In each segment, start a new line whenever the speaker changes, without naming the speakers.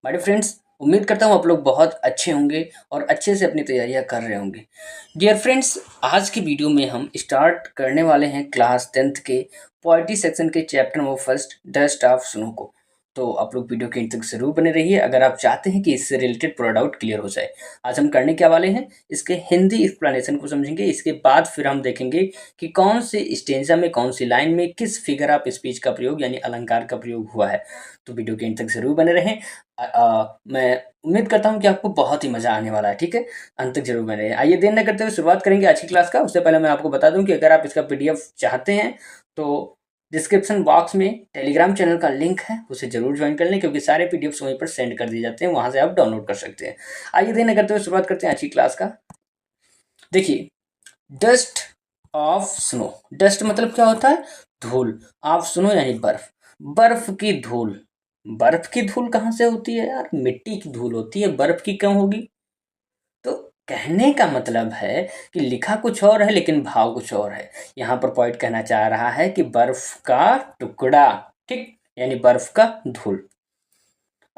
My dear friends, उम्मीद करता हूँ आप लोग बहुत अच्छे होंगे और अच्छे से अपनी तैयारियां कर रहे होंगे। डियर फ्रेंड्स, आज की वीडियो में हम स्टार्ट करने वाले हैं क्लास 10th के पोइट्री सेक्शन के chapter number first dust of snow को। तो आप लोग वीडियो के अंत तक जरूर बने रहिए अगर आप चाहते हैं कि इससे रिलेटेड पूरा डाउट क्लियर हो जाए। आज हम करने क्या वाले हैं, इसके हिंदी एक्सप्लेनेशन को समझेंगे। इसके बाद फिर हम देखेंगे कि कौन से स्टेंजा में, कौन सी लाइन में किस फिगर ऑफ स्पीच का प्रयोग यानी अलंकार का प्रयोग हुआ है। तो वीडियो के अंत तक जरूर बने रहें। मैं उम्मीद करता हूँ कि आपको बहुत ही मज़ा आने वाला है, ठीक है? अंत तक जरूर बने रहें। आइए देर न करते हुए शुरुआत करेंगे आज की क्लास का। उससे पहले मैं आपको बता दूं कि अगर आप इसका पीडीएफ चाहते हैं तो डिस्क्रिप्शन बॉक्स में टेलीग्राम चैनल का लिंक है, उसे जरूर ज्वाइन कर लें क्योंकि सारे पीडीएफ्स वहीं पर सेंड कर दिए जाते हैं, वहाँ से आप डाउनलोड कर सकते हैं। आइए देर न करते हुए शुरुआत करते हैं आज की क्लास का। देखिए, डस्ट ऑफ स्नो, डस्ट मतलब क्या होता है? धूल। ऑफ स्नो यानी बर्फ, बर्फ की धूल। बर्फ की धूल कहाँ से होती है यार? मिट्टी की धूल होती है, बर्फ की क्यों होगी? तो कहने का मतलब है कि लिखा कुछ और है लेकिन भाव कुछ और है। यहाँ पर पॉइंट कहना चाह रहा है कि बर्फ का टुकड़ा, ठीक, यानी बर्फ का धूल।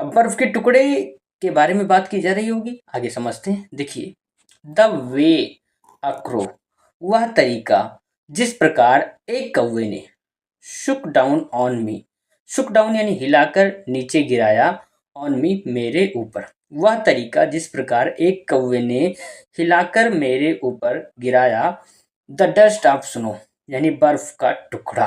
अब बर्फ के टुकड़े के बारे में बात की जा रही होगी, आगे समझते हैं। देखिए, द वे अक्रो, वह तरीका जिस प्रकार एक कौवे ने शुक down on me, Shuk down यानी हिलाकर नीचे गिराया, ऑन मी मेरे ऊपर। वह तरीका जिस प्रकार एक कौवे ने हिलाकर मेरे ऊपर गिराया, द डस्ट ऑफ स्नो यानी बर्फ का टुकड़ा,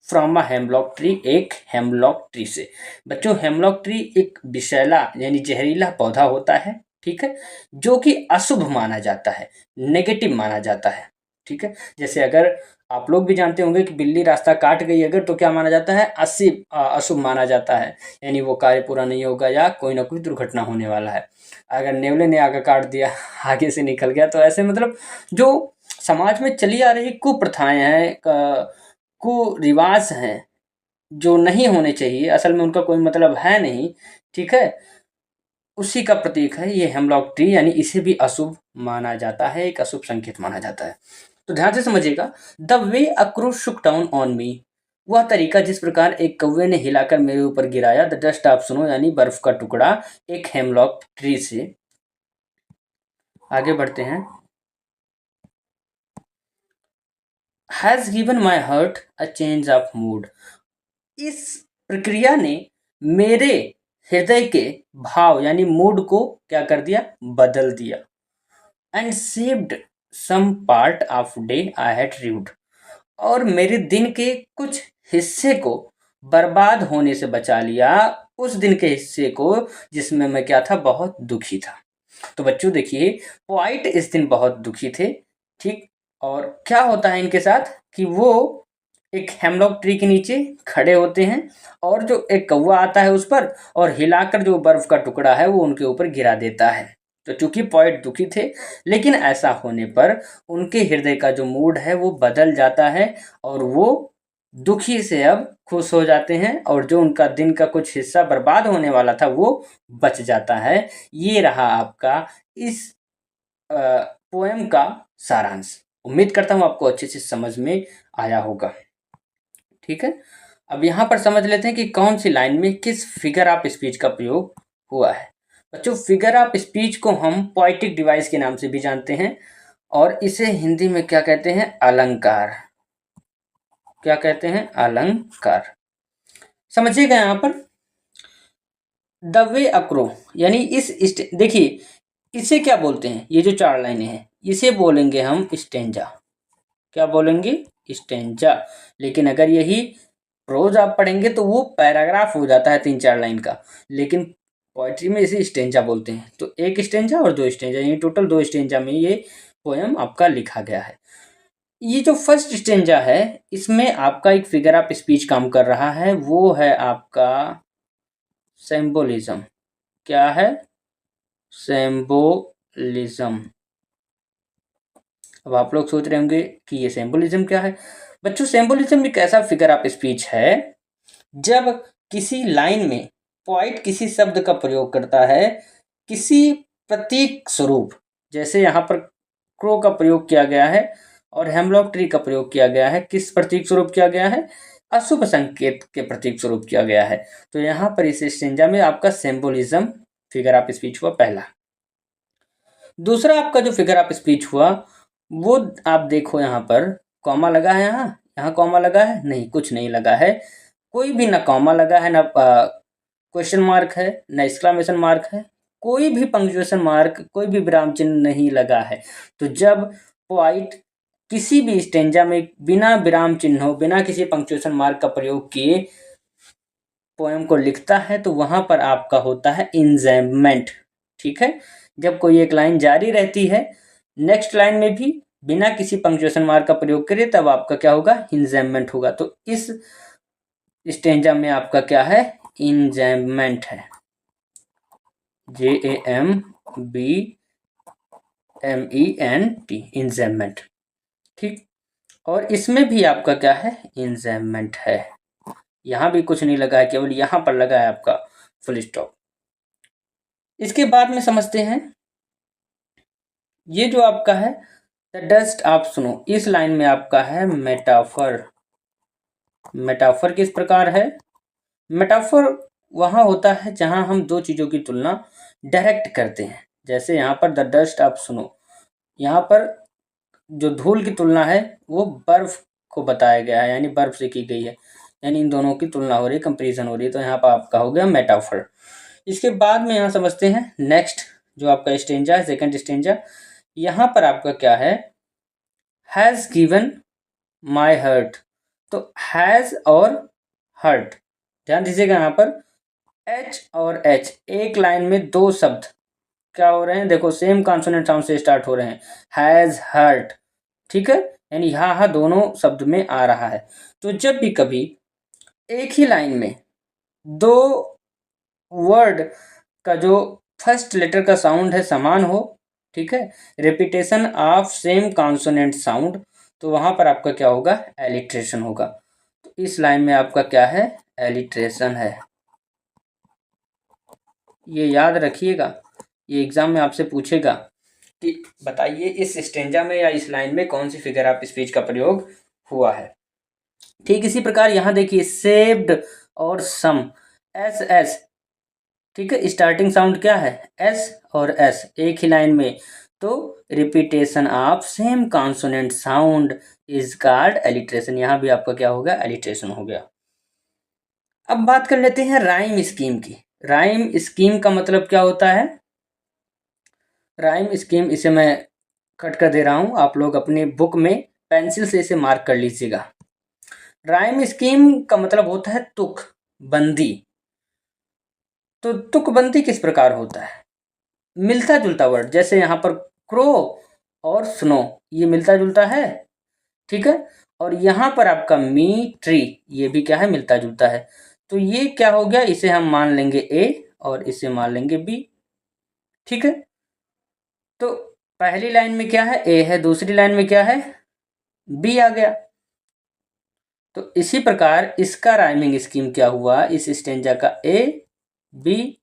फ्रॉम अ हेमलॉक ट्री, एक हेमलॉक ट्री से। बच्चों, हेमलॉक ट्री एक विषैला यानी जहरीला पौधा होता है, ठीक है, जो कि अशुभ माना जाता है, नेगेटिव माना जाता है, ठीक है। जैसे अगर आप लोग भी जानते होंगे कि बिल्ली रास्ता काट गई अगर, तो क्या माना जाता है? अशुभ माना जाता है, यानी वो कार्य पूरा नहीं होगा या कोई ना कोई दुर्घटना होने वाला है। अगर नेवले ने आगे काट दिया, आगे से निकल गया, तो ऐसे मतलब जो समाज में चली आ रही कुप्रथाएं हैं, कुरिवाज हैं, जो नहीं होने चाहिए, असल में उनका कोई मतलब है नहीं, ठीक है, उसी का प्रतीक है ये हेमलॉक ट्री, यानी इसे भी अशुभ माना जाता है, एक अशुभ संकेत माना जाता है। तो ध्यान से समझिएगा, the way a crow Shuk down on me, वह तरीका जिस प्रकार एक कौवे ने हिलाकर मेरे ऊपर गिराया, द डस्ट ऑफ स्नो यानी बर्फ का टुकड़ा, एक हेमलॉक ट्री से। आगे बढ़ते हैं। Has given my heart a change of mood, इस प्रक्रिया ने मेरे हृदय के भाव यानी मूड को क्या कर दिया? बदल दिया। And saved some part of day I had rued, और मेरे दिन के कुछ हिस्से को बर्बाद होने से बचा लिया, उस दिन के हिस्से को जिसमें मैं क्या था? बहुत दुखी था। तो बच्चों देखिए, पोइट इस दिन बहुत दुखी थे, ठीक। और क्या होता है इनके साथ कि वो एक हेमलॉक ट्री के नीचे खड़े होते हैं और जो एक कौवा आता है उस पर, और हिलाकर जो बर्फ का टुकड़ा है वो उनके ऊपर गिरा देता है। तो चूंकि पोएट दुखी थे, लेकिन ऐसा होने पर उनके हृदय का जो मूड है वो बदल जाता है और वो दुखी से अब खुश हो जाते हैं, और जो उनका दिन का कुछ हिस्सा बर्बाद होने वाला था वो बच जाता है। ये रहा आपका इस पोएम का सारांश। उम्मीद करता हूँ आपको अच्छे से समझ में आया होगा, ठीक है। अब यहाँ पर समझ लेते हैं कि कौन सी लाइन में किस फिगर ऑफ स्पीच का प्रयोग हुआ है। बच्चों, फिगर ऑफ स्पीच को हम पोएटिक डिवाइस के नाम से भी जानते हैं, और इसे हिंदी में क्या कहते हैं? अलंकार। क्या कहते हैं? अलंकार। समझिएगा यहाँ पर, द वे अक्रो यानी देखिए, इसे क्या बोलते हैं? ये जो 4 लाइनें हैं इसे बोलेंगे हम स्टेंजा। क्या बोलेंगे? स्टेंजा। लेकिन अगर यही प्रोज आप पढ़ेंगे तो वो पैराग्राफ हो जाता है 3-4 लाइन का, लेकिन पोएट्री में इसे स्टेंजा बोलते हैं। तो एक स्टेंजा और 2 स्टेंजा, यानी टोटल 2 स्टेंजा में ये पोएम आपका लिखा गया है। ये जो फर्स्ट स्टेंजा है इसमें आपका एक फिगर ऑफ स्पीच काम कर रहा है, वो है आपका सिंबोलिज्म। क्या है? सिंबोलिज्म। अब आप लोग सोच रहे होंगे कि ये सिंबोलिज्म क्या है। बच्चों, सिंबोलिज्म एक ऐसा फिगर ऑफ स्पीच है जब किसी लाइन में पोइट किसी शब्द का प्रयोग करता है किसी प्रतीक स्वरूप, जैसे यहाँ पर क्रो का प्रयोग किया गया है और हेमलॉक ट्री का प्रयोग किया गया है। किस प्रतीक स्वरूप किया गया है? अशुभ संकेत के प्रतीक स्वरूप किया गया है। तो यहाँ पर इस स्टेंजा में आपका सिंबोलिज्म फिगर ऑफ स्पीच हुआ पहला। दूसरा आपका जो फिगर ऑफ स्पीच हुआ वो आप देखो, यहाँ पर कॉमा लगा है, यहाँ कॉमा लगा है नहीं, कुछ नहीं लगा है, कोई भी ना कॉमा लगा है, ना क्वेश्चन मार्क है, ना एक्सक्लामेशन मार्क है, कोई भी पंक्चुएशन मार्क, कोई भी विराम चिन्ह नहीं लगा है। तो जब पोइट किसी भी स्टेंजा में बिना विराम चिन्हों, बिना किसी पंक्चुएशन मार्क का प्रयोग किए पोएम को लिखता है तो वहां पर आपका होता है इंजैम्पमेंट। ठीक है, जब कोई एक लाइन जारी रहती है, नेक्स्ट लाइन में भी बिना किसी पंक्चुएशन मार्क का प्रयोग करे, तब आपका क्या होगा, इंजैम्पमेंट होगा। तो इस स्टेंजा में आपका क्या है, इंजैम्पमेंट है, JAMBMENT, इंजैम्पमेंट। ठीक, और इसमें भी आपका क्या है, इंजैम्पमेंट है। यहां भी कुछ नहीं लगा है, केवल यहां पर लगा है आपका फुल स्टॉप। इसके बाद में समझते हैं ये जो आपका है द डस्ट, आप सुनो, इस लाइन में आपका है मेटाफर। मेटाफर किस प्रकार है, मेटाफर वहां होता है जहां हम दो चीजों की तुलना डायरेक्ट करते हैं। जैसे यहाँ पर द डस्ट, आप सुनो, यहाँ पर जो धूल की तुलना है वो बर्फ को बताया गया है, यानी बर्फ से की गई है, यानी इन दोनों की तुलना हो रही है, कंपेरिजन हो रही है। तो यहाँ पर आपका हो गया मेटाफर। इसके बाद में यहाँ समझते हैं नेक्स्ट जो आपका स्टेंजा है, सेकंड स्टेंजा। यहाँ पर आपका क्या है, हैज गिवन माई हर्ट। तो हैज और हर्ट, ध्यान दीजिएगा, यहाँ पर एच और एच एक लाइन में दो शब्द क्या हो रहे हैं, देखो सेम कॉन्सोनेंट साउंड से स्टार्ट हो रहे हैं, हैज हर्ट। ठीक है, यानी यहाँ दोनों शब्द में आ रहा है। तो जब भी कभी एक ही लाइन में दो वर्ड का जो फर्स्ट लेटर का साउंड है समान हो, ठीक है, repetition of same consonant sound, तो वहां पर आपका क्या होगा, एलिट्रेशन होगा। तो इस लाइन में आपका क्या है, एलिट्रेशन है। ये याद रखिएगा, ये एग्जाम में आपसे पूछेगा कि बताइए इस स्टेंजा में या इस लाइन में कौन सी फिगर ऑफ स्पीच का प्रयोग हुआ है। ठीक इसी प्रकार यहाँ देखिए सेव्ड और सम, एस एस, ठीक है, स्टार्टिंग साउंड क्या है, एस और एस एक ही लाइन में, तो repetition of same consonant sound is called alliteration. यहाँ भी आपका क्या होगा, एलिट्रेशन हो गया। अब बात कर लेते हैं राइम स्कीम की। राइम स्कीम का मतलब क्या होता है, राइम स्कीम, इसे मैं कट कर दे रहा हूं, आप लोग अपनी बुक में पेंसिल से इसे मार्क कर लीजिएगा। राइम स्कीम का मतलब होता है तुक बंदी। तो तुकबंदी किस प्रकार होता है, मिलता जुलता वर्ड, जैसे यहाँ पर क्रो और स्नो, ये मिलता जुलता है, ठीक है, और यहाँ पर आपका मी ट्री, ये भी क्या है, मिलता जुलता है। तो ये क्या हो गया, इसे हम मान लेंगे ए और इसे मान लेंगे बी। ठीक है, तो पहली लाइन में क्या है, ए है, दूसरी लाइन में क्या है, बी आ गया। तो इसी प्रकार इसका राइमिंग स्कीम क्या हुआ, इस स्टेंजा का ए बी,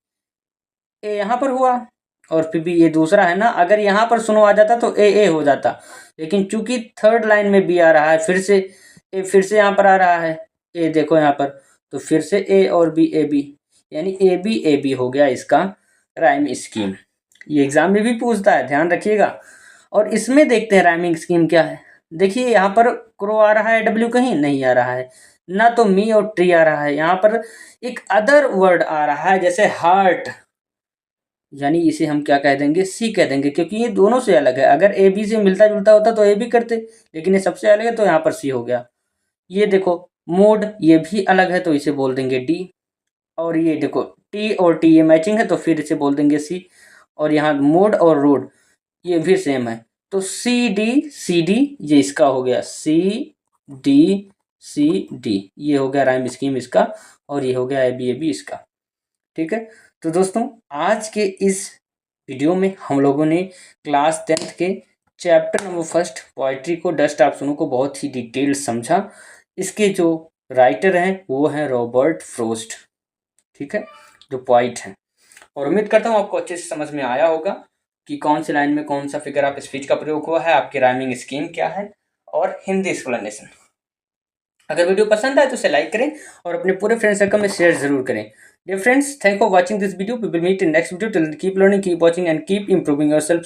ए यहाँ पर हुआ और फिर भी ये दूसरा है ना, अगर यहाँ पर सुनो आ जाता तो ए हो जाता, लेकिन चूंकि थर्ड लाइन में बी आ रहा है, फिर से ए फिर से यहाँ पर आ रहा है, ए देखो यहाँ पर, तो फिर से ए और बी, ए बी, यानी ए बी हो गया इसका राइम स्कीम। ये एग्जाम में भी पूछता है, ध्यान रखिएगा। और इसमें देखते हैं राइमिंग स्कीम क्या है। देखिए यहाँ पर क्रो आ रहा है, डब्ल्यू कहीं नहीं आ रहा है, ना तो मी और ट्री आ रहा है, यहाँ पर एक अदर वर्ड आ रहा है, जैसे हार्ट, यानी इसे हम क्या कह देंगे, सी कह देंगे, क्योंकि ये दोनों से अलग है। अगर ए बी से मिलता जुलता होता तो ए बी करते, लेकिन ये सबसे अलग है तो यहाँ पर सी हो गया। ये देखो मोड, ये भी अलग है तो इसे बोल देंगे डी, और ये देखो टी और टी ये मैचिंग है तो फिर इसे बोल देंगे सी, और यहाँ मोड और रोड ये भी सेम है, तो सी डी ये इसका हो गया, सी डी, ये हो गया राइम स्कीम इसका, और ये हो गया ए बी इसका। ठीक है, तो दोस्तों आज के इस वीडियो में हम लोगों ने क्लास 10th के चैप्टर नंबर फर्स्ट पोइट्री को, डस्ट ऑफ सुनो को बहुत ही डिटेल समझा। इसके जो राइटर हैं वो हैं रॉबर्ट फ्रॉस्ट, ठीक है, जो पोइट हैं। और उम्मीद करता हूँ आपको अच्छे से समझ में आया होगा कि कौन सी लाइन में कौन सा फिगर ऑफ स्पीच का प्रयोग हुआ है, आपकी राइमिंग स्कीम क्या है, और हिंदी एक्सप्लेनेशन। अगर वीडियो पसंद आए तो इसे लाइक करें और अपने पूरे फ्रेंड सर्कल में शेयर जरूर करें। Dear friends, thank for watching this video. We will meet in next video. Till then keep learning, keep watching and keep improving yourself.